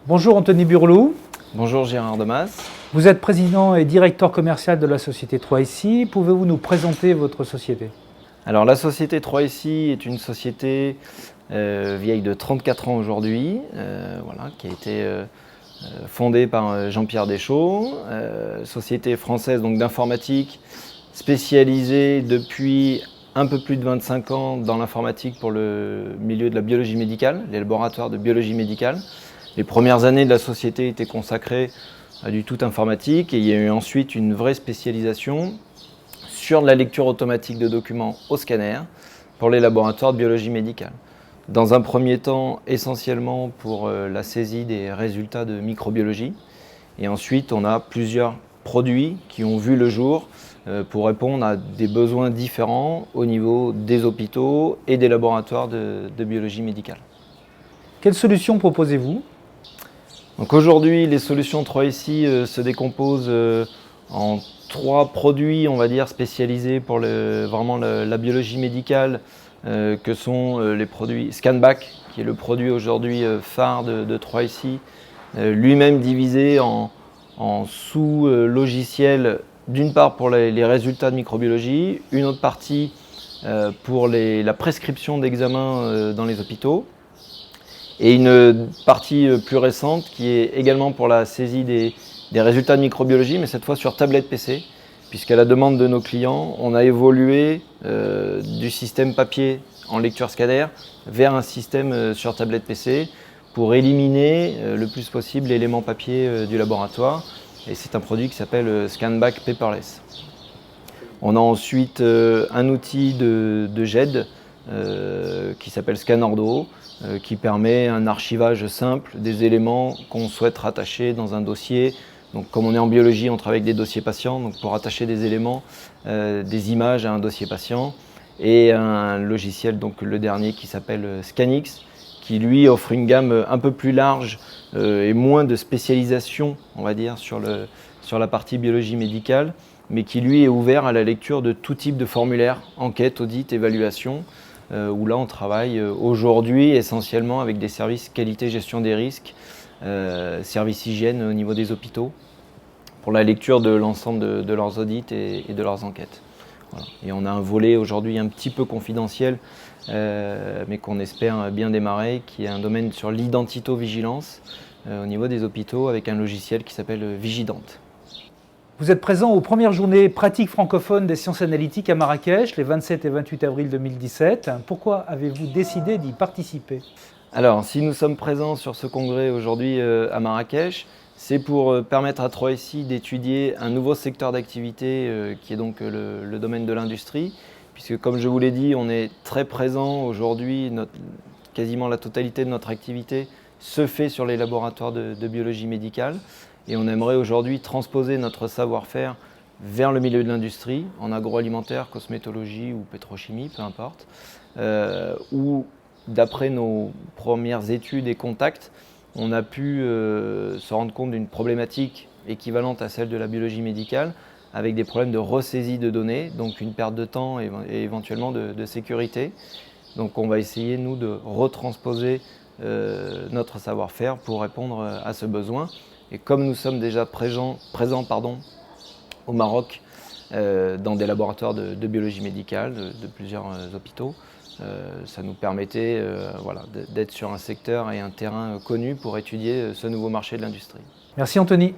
Bonjour Anthony Burlou. Bonjour Gérard Demas. Vous êtes président et directeur commercial de la société 3SI. Pouvez-vous nous présenter votre société? Alors la société 3SI est une société vieille de 34 ans aujourd'hui, qui a été fondée par Jean-Pierre Deschaux, société française donc d'informatique spécialisée depuis un peu plus de 25 ans dans l'informatique pour le milieu de la biologie médicale, les laboratoires de biologie médicale. Les premières années de la société étaient consacrées à du tout informatique et il y a eu ensuite une vraie spécialisation sur la lecture automatique de documents au scanner pour les laboratoires de biologie médicale. Dans un premier temps, essentiellement pour la saisie des résultats de microbiologie. Et ensuite, on a plusieurs produits qui ont vu le jour pour répondre à des besoins différents au niveau des hôpitaux et des laboratoires de biologie médicale. Quelles solutions proposez-vous? Donc aujourd'hui, les solutions 3SI se décomposent en trois produits, on va dire, spécialisés pour vraiment la biologie médicale, que sont les produits ScanBack, qui est le produit aujourd'hui phare de 3SI, lui-même divisé en sous-logiciels, d'une part pour les résultats de microbiologie, une autre partie pour la prescription d'examens dans les hôpitaux, et une partie plus récente qui est également pour la saisie des résultats de microbiologie, mais cette fois sur tablette PC, puisqu'à la demande de nos clients, on a évolué du système papier en lecture scanner vers un système sur tablette PC pour éliminer le plus possible l'élément papier du laboratoire. Et c'est un produit qui s'appelle ScanBack Paperless. On a ensuite un outil de GED qui s'appelle Scanordo, qui permet un archivage simple des éléments qu'on souhaite rattacher dans un dossier. Donc, comme on est en biologie, on travaille avec des dossiers patients, donc pour rattacher des éléments, des images à un dossier patient, et un logiciel, donc le dernier qui s'appelle Scanix, qui lui offre une gamme un peu plus large et moins de spécialisation, on va dire, sur la partie biologie médicale, mais qui lui est ouvert à la lecture de tout type de formulaire, enquête, audit, évaluation, où là on travaille aujourd'hui essentiellement avec des services qualité gestion des risques, services hygiène au niveau des hôpitaux, pour la lecture de l'ensemble de leurs audits et de leurs enquêtes. Voilà. Et on a un volet aujourd'hui un petit peu confidentiel, mais qu'on espère bien démarrer, qui est un domaine sur l'identito-vigilance au niveau des hôpitaux avec un logiciel qui s'appelle Vigidante. Vous êtes présent aux premières journées pratiques francophones des sciences analytiques à Marrakech, les 27 et 28 avril 2017. Pourquoi avez-vous décidé d'y participer? Alors, si nous sommes présents sur ce congrès aujourd'hui à Marrakech, c'est pour permettre à 3SI d'étudier un nouveau secteur d'activité qui est donc le domaine de l'industrie, puisque comme je vous l'ai dit, on est très présent aujourd'hui, quasiment la totalité de notre activité se fait sur les laboratoires de biologie médicale. Et on aimerait aujourd'hui transposer notre savoir-faire vers le milieu de l'industrie, en agroalimentaire, cosmétologie ou pétrochimie, peu importe, où d'après nos premières études et contacts, on a pu se rendre compte d'une problématique équivalente à celle de la biologie médicale, avec des problèmes de ressaisie de données, donc une perte de temps et éventuellement de sécurité. Donc on va essayer, nous, de retransposer notre savoir-faire pour répondre à ce besoin. Et comme nous sommes déjà présents au Maroc dans des laboratoires de biologie médicale de plusieurs hôpitaux, ça nous permettait d'être sur un secteur et un terrain connu pour étudier ce nouveau marché de l'industrie. Merci Anthony.